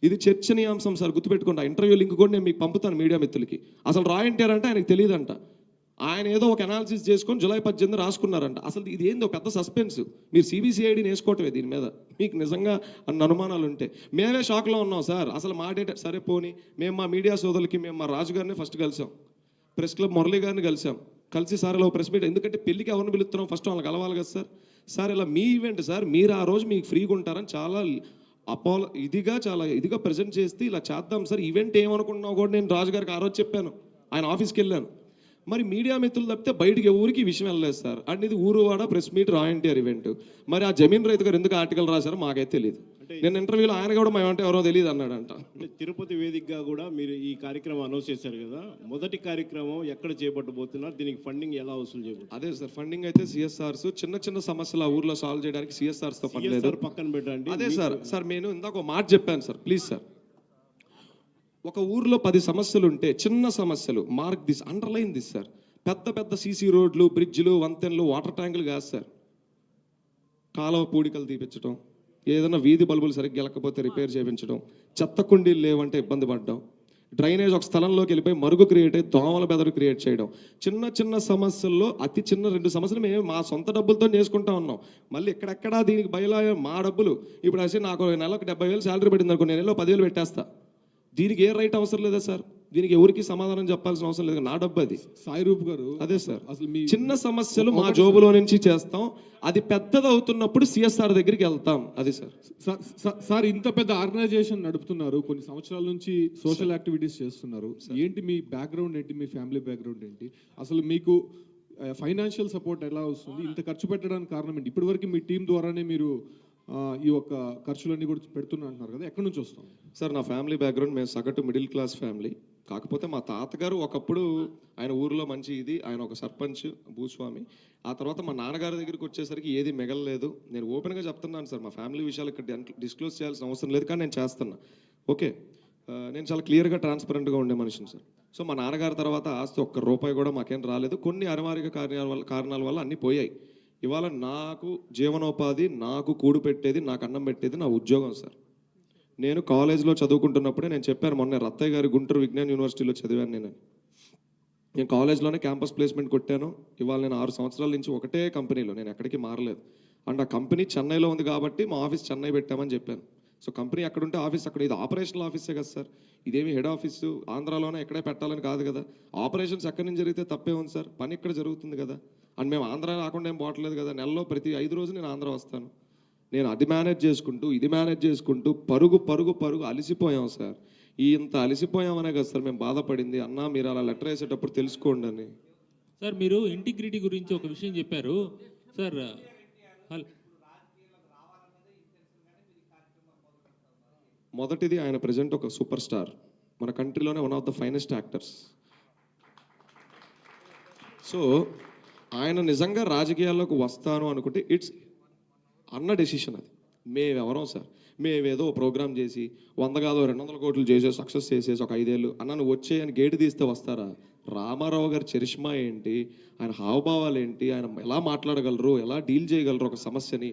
ఇది చర్చనీయాంశం సార్, గుర్తుపెట్టుకోండి. ఆ ఇంటర్వ్యూ లింక్ కూడా నేను మీకు పంపుతాను మీడియా మిత్రులకి. అసలు రా ఎన్టీఆర్ అంటే ఆయనకు తెలియదంట. ఆయన ఏదో ఒక అనాలిసిస్ చేసుకొని జూలై 18 రాసుకున్నారంట. అసలు ఇది ఏందో పెద్ద సస్పెన్స్. మీరు సిబిసిఐడిని వేసుకోవటమే దీని మీద, మీకు నిజంగా అన్న అనుమానాలు ఉంటే. మేమే షాక్లో ఉన్నాం సార్. అసలు మా డేటా సరే పోనీ, మేము మా మీడియా సోదరులకి మేము మా రాజు గారిని ఫస్ట్ కలిసాం, ప్రెస్ క్లబ్ మురళీ గారిని కలిసి సార్ ఇలా ప్రెస్ మీట్, ఎందుకంటే పెళ్ళికి ఎవరిని పిలుస్తున్నాం ఫస్ట్ వాళ్ళకి కలవాలి కదా సార్. సార్ ఇలా మీ ఈవెంట్ సార్, మీరు ఆ రోజు మీకు ఫ్రీగా ఉంటారని చాలా చాలా ఇదిగా ప్రజెంట్ చేస్తే ఇలా చేద్దాం సార్, ఈవెంట్ ఏమనుకుంటున్నావు కూడా నేను రాజు గారికి ఆ రోజు చెప్పాను. ఆయన ఆఫీస్కి వెళ్ళాను. మరి మీడియా మిత్రులు తప్పితే బయటికి ఎవరికి ఈ విషయం వెళ్ళలేదు సార్. అండ్ ఇది ఊరువాడ ప్రెస్ మీట్ రా ఎన్టీఆర్ ఈవెంట్. మరి ఆ జమీన్ రైతు గారు ఎందుకు ఆర్టికల్ రాశారో మాకైతే తెలియదు. నేను ఇంటర్వ్యూలో ఆయన కూడా మేమంటే ఎవరో తెలియదు అన్నాడంట. అంటే తిరుపతి వేదికగా కూడా మీరు ఈ కార్యక్రమం అనౌన్స్ చేశారు కదా, మొదటి కార్యక్రమం ఎక్కడ చేపట్టబోతున్నారు, దీనికి ఫండింగ్ ఎలా వసూలు చేయబోతున్నారు? అదే సార్, ఫండింగ్ అయితే సిఎస్ఆర్స్ చిన్న సమస్యలు ఆ ఊర్లో సాల్వ్ చేయడానికి సిఎస్ఆర్స్తో పడలేదు. పక్కన పెట్టండి. అదే సార్ నేను ఇందాక ఒక మాట చెప్పాను సార్, ప్లీజ్ సార్. ఒక ఊర్లో 10 సమస్యలు ఉంటే చిన్న సమస్యలు, mark this, underline this sir. పెద్ద సీసీ రోడ్లు, బ్రిడ్జ్లు, వంతెనలు, వాటర్ ట్యాంకులు కాదు సార్. కాలువ పూడికలు తీపించడం, ఏదైనా వీధి బల్బులు సరిగ్గా గెలకపోతే రిపేర్ చేయించడం, చెత్త కుండీలు లేవంటే ఇబ్బంది పడడం, డ్రైనేజ్ ఒక స్థలంలోకి వెళ్ళిపోయి మరుగు క్రియేట్ అయ్యి దోమల బెదరు క్రియేట్ చేయడం. చిన్న సమస్యల్లో అతి చిన్న 2 సమస్యలు మేము మా సొంత డబ్బులతో చేసుకుంటా ఉన్నాం. మళ్ళీ ఎక్కడెక్కడా దీనికి బయలాయ మా డబ్బులు. ఇప్పుడు అసలు నాకు నెలకు 70,000 శాలరీ పడింది అనుకో, నేను నెలలో 10,000 పెట్టేస్తా. దీనికి ఏ రైట్ అవసరం లేదా సార్? దీనికి ఎవరికి సమాధానం చెప్పాల్సిన అవసరం లేదు, నా డబ్బు అది. సాయి రూప్ గారు, అదే సార్, అసలు చిన్న సమస్యలు మా జోబులో నుంచి చేస్తాం, అది పెద్దది అవుతున్నప్పుడు సిఎస్ఆర్ దగ్గరికి వెళ్తాం. అది సార్ ఇంత పెద్ద ఆర్గనైజేషన్ నడుపుతున్నారు, కొన్ని సంవత్సరాల నుంచి సోషల్ యాక్టివిటీస్ చేస్తున్నారు. ఏంటి మీ బ్యాక్గ్రౌండ్ ఏంటి, మీ ఫ్యామిలీ బ్యాక్గ్రౌండ్ ఏంటి, అసలు మీకు ఫైనాన్షియల్ సపోర్ట్ ఎలా వస్తుంది, ఇంత ఖర్చు పెట్టడానికి కారణం ఏంటి? ఇప్పటివరకు మీ టీం ద్వారానే మీరు ఈ యొక్క ఖర్చులన్నీ కూడా పెడుతున్నా అంటున్నారు కదా, ఎక్కడి నుంచి వస్తాం? సార్ నా ఫ్యామిలీ బ్యాక్గ్రౌండ్, మేము సగటు మిడిల్ క్లాస్ ఫ్యామిలీ. కాకపోతే మా తాతగారు ఒకప్పుడు ఆయన ఊరిలో మంచి ఇది, ఆయన ఒక సర్పంచ్ భూస్వామి. ఆ తర్వాత మా నాన్నగారి దగ్గరికి వచ్చేసరికి ఏది మిగలలేదు. నేను ఓపెన్గా చెప్తున్నాను సార్, మా ఫ్యామిలీ విషయాలు ఇక్కడ డిస్క్లోజ్ చేయాల్సిన అవసరం లేదు, కానీ నేను చేస్తున్నా. ఓకే, నేను చాలా క్లియర్గా ట్రాన్స్పరెంట్గా ఉండే మనిషిని సార్. సో మా నాన్నగారి తర్వాత ఆస్తి ఒక్క రూపాయి కూడా మాకేం రాలేదు. కొన్ని అనివార్య కారణాల వల్ల అన్నీ పోయాయి. ఇవాళ నాకు జీవనోపాధి, నాకు కూడు పెట్టేది, నాకు అన్నం పెట్టేది నా ఉద్యోగం సార్. నేను కాలేజ్లో చదువుకుంటున్నప్పుడే నేను చెప్పాను మొన్న, రత్తయ్య గారి గుంటూరు విజ్ఞాన్ యూనివర్సిటీలో చదివాను నేను కాలేజ్లోనే క్యాంపస్ ప్లేస్మెంట్ కొట్టాను. ఇవాళ నేను 6 సంవత్సరాల నుంచి ఒకటే కంపెనీలో, నేను ఎక్కడికి మారలేదు. అండ్ ఆ కంపెనీ చెన్నైలో ఉంది కాబట్టి మా ఆఫీస్ చెన్నై పెట్టామని చెప్పాను. సో కంపెనీ ఎక్కడుంటే ఆఫీస్ అక్కడ. ఇది ఆపరేషనల్ ఆఫీసే కదా సార్, ఇదేమి హెడ్ ఆఫీసు ఆంధ్రాలోనే ఎక్కడే పెట్టాలని కాదు కదా. ఆపరేషన్స్ ఎక్కడి నుంచి జరిగితే తప్పే ఉంది సార్, పని ఇక్కడ జరుగుతుంది కదా. అండ్ మేము ఆంధ్ర రాకుండా ఏం పోవట్లేదు కదా. నెలలో ప్రతి 5 రోజులు నేను ఆంధ్ర వస్తాను. నేను అది మేనేజ్ చేసుకుంటూ ఇది మేనేజ్ చేసుకుంటూ పరుగు అలసిపోయాం సార్. ఇంత అలసిపోయామనే కదా సార్ మేము బాధపడింది. అన్నా మీరు అలా లెటర్ వేసేటప్పుడు తెలుసుకోండి అని. సార్ మీరు ఇంటిగ్రిటీ గురించి ఒక విషయం చెప్పారు సార్. మొదటిది, ఆయన ప్రజెంట్ ఒక సూపర్ స్టార్, మన కంట్రీలోనే one of the finest actors. So ఆయన నిజంగా రాజకీయాల్లోకి వస్తాను అనుకుంటే ఇట్స్ అన్న డెసిషన్. అది మేమెవరం సార్, మేమేదో ప్రోగ్రామ్ చేసి 100 కాదు 200 కోట్లు చేసేసి సక్సెస్ చేసేసి ఒక 5 ఏళ్ళు అన్న నువ్వు వచ్చే అని గేటు తీస్తే వస్తారా? రామారావు గారి చరిష్మా ఏంటి, ఆయన హావభావాలు ఏంటి, ఆయన ఎలా మాట్లాడగలరు, ఎలా డీల్ చేయగలరు ఒక సమస్యని,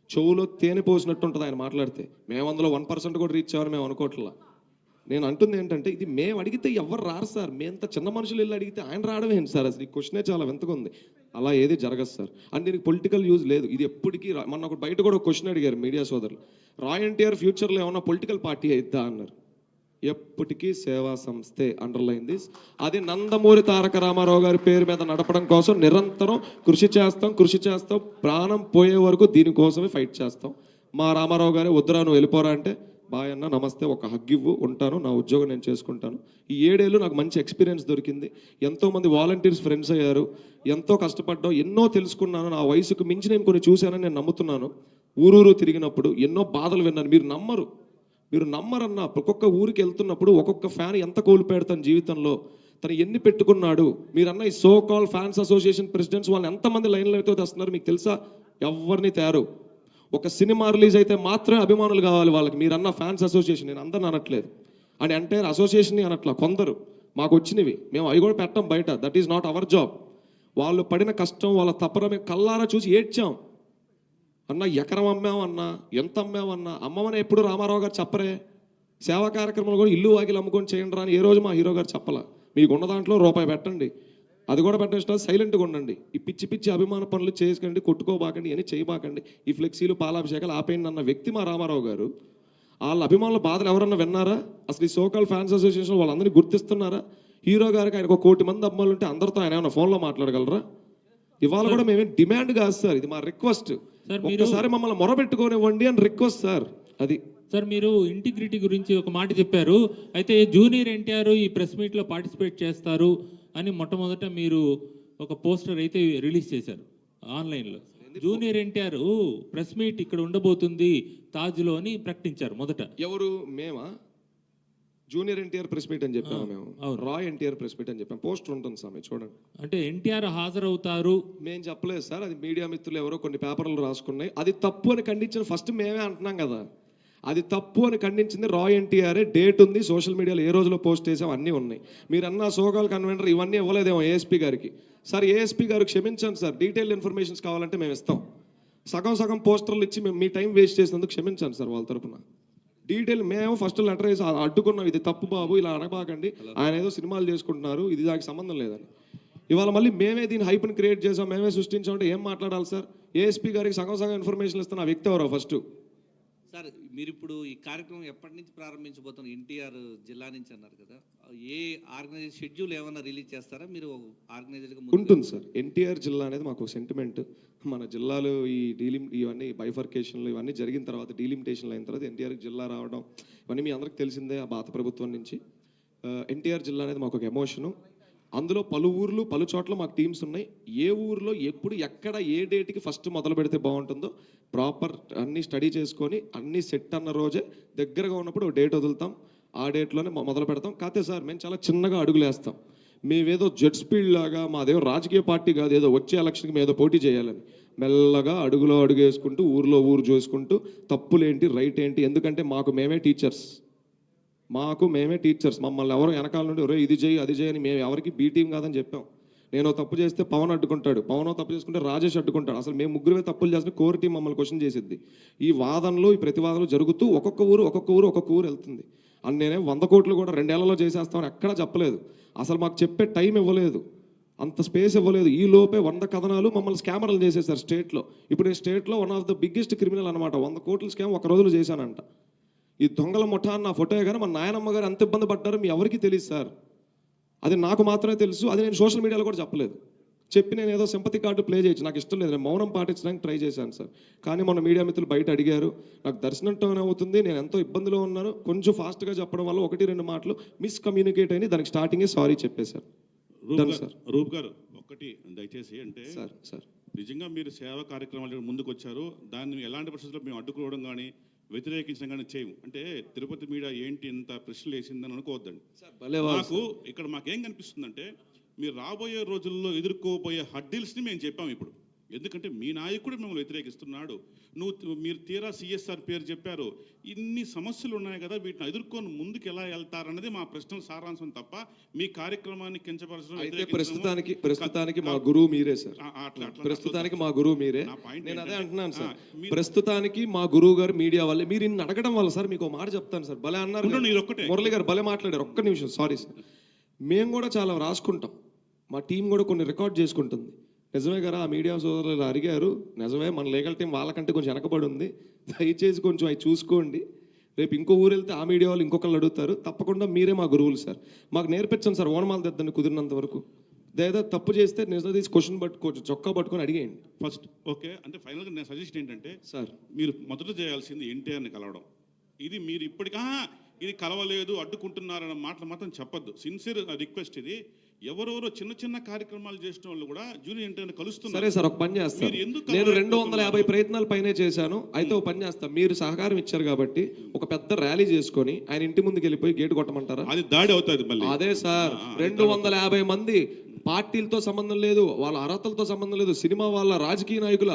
చెవులో తేనె పోసినట్టు ఉంటుంది ఆయన మాట్లాడితే. మేము అందులో 1% కూడా రీచ్ అవ్వని మేము అనుకోవట్లా. నేను అంటుంది ఏంటంటే, ఇది మేము అడిగితే ఎవరు రారు సార్, మేంత చిన్న మనుషులు వెళ్ళి అడిగితే ఆయన రావడం ఏంటి సార్? అసలు ఈ క్వశ్చనే చాలా వింతగా ఉంది. అలా ఏది జరగదు సార్. అండ్ దీనికి పొలిటికల్ యూజ్ లేదు. ఇది ఎప్పటికీ మొన్న ఒక బయట కూడా ఒక క్వశ్చన్ అడిగారు మీడియా సోదరులు, రా ఎన్టీఆర్ ఫ్యూచర్లో ఏమన్నా పొలిటికల్ పార్టీ అయిద్దా అన్నారు. ఎప్పటికీ సేవా సంస్థే, అండర్లైన్ దిస్. అది నందమూరి తారక రామారావు గారి పేరు మీద నడపడం కోసం నిరంతరం కృషి చేస్తాం. ప్రాణం పోయే వరకు దీనికోసమే ఫైట్ చేస్తాం. మా రామారావు గారే వద్దురా నువ్వు వెళ్ళిపోరా అంటే, బాయ్ అన్న నమస్తే, ఒక హగ్ ఇవ్వు, ఉంటాను, నా ఉద్యోగం నేను చేసుకుంటాను. ఈ 7 ఏళ్ళు నాకు మంచి ఎక్స్పీరియన్స్ దొరికింది. ఎంతోమంది వాలంటీర్స్ ఫ్రెండ్స్ అయ్యారు, ఎంతో కష్టపడ్డాం, ఎన్నో తెలుసుకున్నాను. నా వయసుకు మించి నేను కొన్ని చూశానని నేను నమ్ముతున్నాను. ఊరూరు తిరిగినప్పుడు ఎన్నో బాధలు విన్నాను. మీరు నమ్మరన్నా, ఒక్కొక్క ఊరికి వెళ్తున్నప్పుడు ఒక్కొక్క ఫ్యాన్ ఎంత కోల్పోయాడు తన జీవితంలో, తను ఎన్ని పెట్టుకున్నాడు. మీరన్న ఈ so call fans association presidents వాళ్ళని ఎంతమంది లైన్లో అయితే తెస్తున్నారు మీకు తెలుసా? ఎవరిని తేరు. ఒక సినిమా రిలీజ్ అయితే మాత్రమే అభిమానులు కావాలి వాళ్ళకి. మీరన్న ఫ్యాన్స్ అసోసియేషన్, నేను అందరిని అనట్లేదు, అండ్ ఎంటైర్ అసోసియేషన్ని అనట్లా. కొందరు మాకు వచ్చినవి మేము అవి కూడా పెట్టాం బయట. That is not our job. వాళ్ళు పడిన కష్టం, వాళ్ళ తపన మేము కల్లారా చూసి ఏడ్చాం. అన్న ఎకరం అమ్మామన్నా, ఎంత అమ్మామన్నా, అమ్మమని ఎప్పుడు రామారావు గారు చెప్పరే. సేవా కార్యక్రమాలు కూడా ఇల్లు వాకిలు అమ్ముకొని చేయండి రా అని ఏ రోజు మా హీరో గారు చెప్పాల. మీకున్న దాంట్లో రూపాయి పెట్టండి, అది కూడా పెట్టిన సైలెంట్గా ఉండండి. ఈ పిచ్చి పిచ్చి అభిమాన పనులు చేసుకండి, కొట్టుకోబాకండి, అని చేయబాకండి, ఈ ఫ్లెక్సీలు పాలాభిషేకాలు ఆపేయండి అన్న వ్యక్తి మా రామారావు గారు. వాళ్ళ అభిమానుల బాధలు ఎవరన్నా విన్నారా? అసలు ఈ సోకాల్ ఫ్యాన్స్ అసోసియేషన్ వాళ్ళందరినీ గుర్తిస్తున్నారా? హీరో గారికి ఆయనకు 1 కోటి మంది అభిమానులు ఉంటే అందరితో ఆయన ఏమైనా ఫోన్లో మాట్లాడగలరా? ఇవాళ కూడా మేమేం డిమాండ్ కాదు సార్, ఇది మా రిక్వెస్ట్. ఒక్కసారి మమ్మల్ని మొరబెట్టుకోనివ్వండి అని రిక్వెస్ట్ సార్. అది సార్ మీరు ఇంటిగ్రిటీ గురించి ఒక మాట చెప్పారు. అయితే జూనియర్ ఎన్టీఆర్ ఈ ప్రెస్ మీట్లో పార్టిసిపేట్ చేస్తారు అని మొట్టమొదట మీరు ఒక పోస్టర్ అయితే రిలీజ్ చేశారు ఆన్లైన్లో. జూనియర్ ఎన్టీఆర్ ప్రెస్ మీట్ ఇక్కడ ఉండబోతుంది తాజ్లో అని ప్రకటించారు మొదట. ఎవరు? మేమా? జూనియర్ ఎన్టీఆర్ ప్రెస్ మీట్ అని చెప్పాము మేము. రాయ్ ఎన్టీఆర్ ప్రెస్ మీట్ అని చెప్పాం. పోస్టర్ ఉంటుంది స్వామి, చూడండి. అంటే ఎన్టీఆర్ హాజరవుతారు మేము చెప్పలేదు సార్, అది మీడియా మిత్రులు ఎవరో కొన్ని పేపర్లు రాసుకున్నాయి. అది తప్పు అని ఖండించిన ఫస్ట్ మేమే అంటున్నాం కదా. అది తప్పు అని ఖండించింది రాయ్ ఎన్టీఆర్ఏ. డేట్ ఉంది, సోషల్ మీడియాలో ఏ రోజులో పోస్ట్ చేసాం, అన్నీ ఉన్నాయి. మీరు అన్న సోకాల్ కన్వెంటర్ ఇవన్నీ ఇవ్వలేదేమో ఏఎస్పీ గారికి. సార్ ఏఎస్పీ గారికి క్షమించండి సార్, డీటెయిల్ ఇన్ఫర్మేషన్స్ కావాలంటే మేము ఇస్తాం. సగం పోస్టర్లు ఇచ్చి మేము మీ టైం వేస్ట్ చేసినందుకు క్షమించండి సార్ వాళ్ళ తరపున. డీటెయిల్ మేము ఫస్ట్ లెటర్ వేసి అడ్డుకున్నాం, ఇది తప్పు బాబు, ఇలా అనబాకండి, ఆయన ఏదో సినిమాలు చేసుకుంటున్నారు, ఇది దానికి సంబంధం లేదని. ఇవాళ మళ్ళీ మేమే దీన్ని హైప్ని క్రియేట్ చేసాం, మేమే సృష్టించామంటే ఏం మాట్లాడాలి సార్? ఏఎస్పీ గారికి సగం ఇన్ఫర్మేషన్ ఇస్తున్న ఆ వ్యక్తి ఎవరో ఫస్ట్. సార్ మీరు ఇప్పుడు ఈ కార్యక్రమం ఎప్పటి నుంచి ప్రారంభించబోతున్నారు? ఎన్టీఆర్ జిల్లా నుంచి అన్నారు కదా, ఏ ఆర్గనైజేషన్ షెడ్యూల్ ఏమైనా రిలీజ్ చేస్తారా మీరు ఆర్గనైజర్గా? ఉంటుంది సార్. ఎన్టీఆర్ జిల్లా అనేది మాకు సెంటిమెంట్. మన జిల్లాలో ఈ ఇవన్నీ బైఫర్కేషన్లు ఇవన్నీ జరిగిన తర్వాత, డీలిమిటేషన్లు అయిన తర్వాత ఎన్టీఆర్ జిల్లా రావడం ఇవన్నీ మీ అందరికి తెలిసిందే ఆ పాత ప్రభుత్వం నుంచి. ఎన్టీఆర్ జిల్లా అనేది మాకు ఒక ఎమోషను. అందులో పలు ఊర్లు పలు చోట్ల మాకు టీమ్స్ ఉన్నాయి. ఏ ఊర్లో ఎప్పుడు ఎక్కడ ఏ డేట్కి ఫస్ట్ మొదలు పెడితే బాగుంటుందో ప్రాపర్ అన్నీ స్టడీ చేసుకొని అన్నీ సెట్ అన్న రోజే దగ్గరగా ఉన్నప్పుడు ఒక డేట్ వదులుతాం, ఆ డేట్లోనే మొదలు పెడతాం. కాకపోతే సార్ మేము చాలా చిన్నగా అడుగులు వేస్తాం. మేమేదో జెట్ స్పీడ్ లాగా, మాదేదో రాజకీయ పార్టీ కాదు ఏదో వచ్చే ఎలక్షన్కి మేము ఏదో పోటీ చేయాలని. మెల్లగా అడుగులో అడుగు వేసుకుంటూ ఊర్లో ఊరు చూసుకుంటూ తప్పులేంటి రైట్ ఏంటి, ఎందుకంటే మాకు మేమే టీచర్స్. మమ్మల్ని ఎవరు వెనకాల నుండి ఒరే ఇది చేయి అది చేయని మేము ఎవరికి బీ టీం కాదని చెప్పాం. నేను తప్పు చేస్తే పవన్ అడ్డుకుంటాడు, పవన్ తప్పు చేసుకుంటే రాజేష్ అడ్డుకుంటాడు. అసలు మేము ముగ్గురువే తప్పులు చేస్తే కోర్ టీం మమ్మల్ని క్వశ్చన్ చేసిద్ది. ఈ వాదనలు ఈ ప్రతివాదనలు జరుగుతూ ఒక్కొక్క ఊరు వెళ్తుంది. అని నేనే 100 కోట్లు కూడా 2 ఏళ్లలో చేసేస్తామని ఎక్కడా చెప్పలేదు. అసలు మాకు చెప్పే టైం ఇవ్వలేదు, అంత స్పేస్ ఇవ్వలేదు. ఈ లోపే 100 కథనాలు మమ్మల్ని స్కామర్లు చేసేసారు స్టేట్లో. ఇప్పుడు నేను స్టేట్లో one of the biggest criminal అనమాట. 100 కోట్ల స్కామ్ ఒక రోజులో చేశానంట. ఈ దొంగల ముఠా అన్న ఫోటో కానీ మా నాయనమ్మ గారు ఎంత ఇబ్బంది పడ్డారో మీ ఎవరికి తెలియదు సార్. అది నాకు మాత్రమే తెలుసు. అది నేను సోషల్ మీడియాలో కూడా చెప్పలేదు. చెప్పి నేను ఏదో సింపతి కార్డు ప్లే చేయొచ్చు, నాకు ఇష్టం లేదు. నేను మౌనం పాటించడానికి ట్రై చేశాను సార్. కానీ మన మీడియా మిత్రులు బయట అడిగారు, నాకు దర్శనం టోన్ అవుతుంది, నేను ఎంతో ఇబ్బందిలో ఉన్నాను, కొంచెం ఫాస్ట్గా చెప్పడం వల్ల 1-2 మాటలు మిస్కమ్యూనికేట్ అయినాయి. దానికి స్టార్టింగే సారీ చెప్పేశారు. రూప్ గారు ఒక్కటి దయచేసి, అంటే సార్ నిజంగా మీరు సేవా కార్యక్రమాలు ముందుకు వచ్చారు, దాన్ని ఎలాంటి పరిస్థితుల్లో మేము అడ్డుకోవడం కానీ వ్యతిరేకించడం కానీ చేయము. అంటే తిరుపతి మీడియా ఏంటి ఇంత ప్రశ్నలు వేసిందని అనుకోవద్దండి. నాకు ఇక్కడ మాకేం కనిపిస్తుందంటే, మీరు రాబోయే రోజుల్లో ఎదుర్కోబోయే హడ్డిల్స్ని మేము చెప్పాము ఇప్పుడు. ఎందుకంటే మీ నాయకుడు మిమ్మల్ని వ్యతిరేకిస్తున్నాడు, మీరు తీరా సిఎస్ఆర్ పేరు చెప్పారు. ఇన్ని సమస్యలు ఉన్నాయి కదా, వీటిని ఎదుర్కొని ముందుకు ఎలా వెళ్తారన్నది మా ప్రశ్నల సారాంశం తప్ప మీ కార్యక్రమాన్ని కించపరచడం. ప్రస్తుతానికి మా గురువు మీరే సార్. ప్రస్తుతానికి మా గురువు మీరే. నేను అదే అంటున్నాను సార్, ప్రస్తుతానికి మా గురువు గారు మీడియా వల్లే. మీరు ఇన్ని అడగడం వల్ల సార్ మీకు మాట చెప్తాను సార్. భలే అన్నారు మురళి గారు, భలే మాట్లాడారు. ఒక్క నిమిషం, సారీ సార్. మేము కూడా చాలా రాసుకుంటాం, మా టీం కూడా కొన్ని రికార్డ్ చేసుకుంటుంది. నిజమే కదా, ఆ మీడియా సోదరులు అడిగారు, నిజమే మన లీగల్ టీం వాళ్ళకంటే కొంచెం వెనకబడి ఉంది, దయచేసి కొంచెం అవి చూసుకోండి. రేపు ఇంకో ఊరు వెళ్తే ఆ మీడియా వాళ్ళు ఇంకొకళ్ళు అడుగుతారు. తప్పకుండా మీరే మా గురువులు సార్, మాకు నేర్పించండి సార్. ఓనమాలు తెద్దండి కుదిరినంత వరకు. లేదా తప్పు చేస్తే నిజం తీసి క్వశ్చన్ పట్టుకోవచ్చు, చొక్కా పట్టుకొని అడిగేయండి ఫస్ట్. ఓకే, అంటే ఫైనల్గా నేను సజెషన్ ఏంటంటే సార్, మీరు మొదట చేయాల్సింది ఎన్టీఆర్ని కలవడం. ఇది మీరు ఇప్పటికా ఇది కలవలేదు అడ్డుకుంటున్నారన్న మాటలు మాత్రం చెప్పొద్దు. సిన్సియర్ రిక్వెస్ట్ ఇది. ఎవరెవరో చిన్న కార్యక్రమాలు చేసిన వాళ్ళు కూడా జూనియర్ ఎన్టీఆర్ని కలుస్తున్నారు. సరే సార్, ఒక పని చేస్తాను. నేను 250 ప్రయత్నాలు పైనే చేశాను. అయితే ఒక పని చేస్తాను, మీరు సహకారం ఇచ్చారు కాబట్టి ఒక పెద్ద ర్యాలీ చేసుకొని ఆయన ఇంటి ముందుకు వెళ్ళిపోయి గేటు కొట్టమంటారా? అది దాడి అవుతుంది మళ్ళీ. అదే సార్, 250 మంది, పార్టీలతో సంబంధం లేదు, వాళ్ళ అర్హతలతో సంబంధం లేదు, సినిమా వాళ్ళ రాజకీయ నాయకుల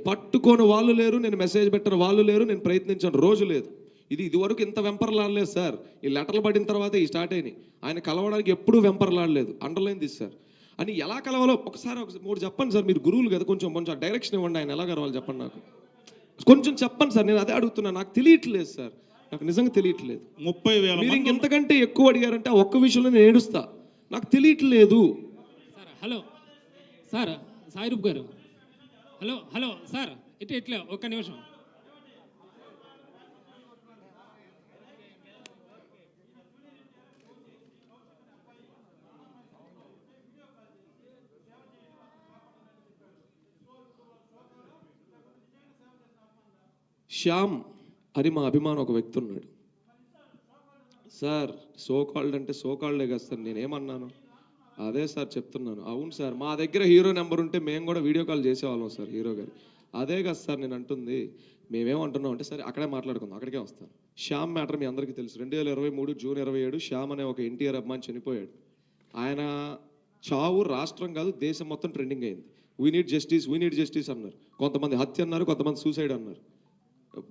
పట్టుకొని వాళ్ళు లేరు, నేను మెసేజ్ పెట్టిన వాళ్ళు లేరు, నేను ప్రయత్నించిన రోజు లేదు. ఇదివరకు ఇంత వెంపర్లాడలేదు సార్. ఈ లెటర్లు పడిన తర్వాత ఈ స్టార్ట్ అయినాయి. ఆయన కలవడానికి ఎప్పుడూ వెంపర్లాడలేదు. అండర్లైన్ తీసి సార్ అని ఎలా కలవాలో ఒకసారి 3 చెప్పండి సార్. మీరు గురువులు కదా, కొంచెం డైరెక్షన్ ఇవ్వండి. ఆయన ఎలా కలవాలి చెప్పండి, నాకు కొంచెం చెప్పండి సార్. నేను అదే అడుగుతున్నా, నాకు తెలియట్లేదు సార్. నాకు నిజంగా తెలియట్లేదు. 30,000 మీరు మంది ఇంతకంటే ఎక్కువ అడిగారంటే ఆ ఒక్క విషయంలో నేను ఏడుస్తా. నాకు తెలియట్లేదు. సార్ హలో సార్ సాయిరూప్ గారు హలో హలో సార్ ఇట్లా ఒక్క నిమిషం. శ్యామ్ అని మా అభిమానం ఒక వ్యక్తి ఉన్నాడు సార్. సోకాల్డ్ అంటే సోకాల్డే కదా సార్, నేనేమన్నాను? అదే సార్ చెప్తున్నాను. అవును సార్, మా దగ్గర హీరో నెంబర్ ఉంటే మేము కూడా వీడియో కాల్ చేసేవాళ్ళం సార్ హీరో గారు. అదే కదా సార్ నేను అంటుంది. మేమేమంటున్నాం అంటే సరే అక్కడే మాట్లాడుకుందాం, అక్కడికే వస్తాను. శ్యామ్ మ్యాటర్ మీ అందరికీ తెలుసు. 2023 జూన్ 27 శ్యామ్ అనే ఒక ఎన్టీఆర్ అభిమాని చనిపోయాడు. ఆయన చావు రాష్ట్రం కాదు దేశం మొత్తం ట్రెండింగ్ అయింది. వీ నీడ్ జస్టిస్ అన్నారు. కొంతమంది హత్య అన్నారు, కొంతమంది సూసైడ్ అన్నారు.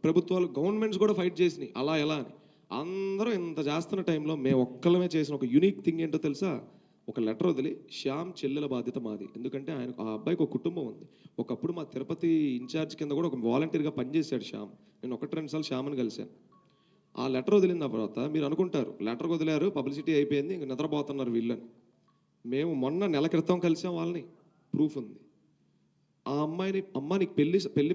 ప్రభుత్వాలు గవర్నమెంట్స్ కూడా ఫైట్ చేసినాయి అలా ఎలా అని. అందరూ ఇంత చేస్తున్న టైంలో మేము ఒక్కలమే చేసిన ఒక యూనిక్ థింగ్ ఏంటో తెలుసా? ఒక లెటర్ వదిలి శ్యామ్ చెల్లెల బాధ్యత మాది. ఎందుకంటే ఆయన ఆ అబ్బాయికి ఒక కుటుంబం ఉంది. ఒకప్పుడు మా తిరుపతి ఇన్ఛార్జ్ కింద కూడా ఒక వాలంటీర్గా పనిచేశాడు శ్యామ్. నేను 1-2 సార్లు శ్యామ్ని కలిశాను. ఆ లెటర్ వదిలిన తర్వాత మీరు అనుకుంటారు లెటర్ వదిలారు, పబ్లిసిటీ అయిపోయింది, ఇంక నిద్రపోతున్నారు వీళ్ళని. మేము మొన్న నెల క్రితం కలిసాం వాళ్ళని, ప్రూఫ్ ఉంది. ఆ అమ్మాయిని, అమ్మ నీకు పెళ్లి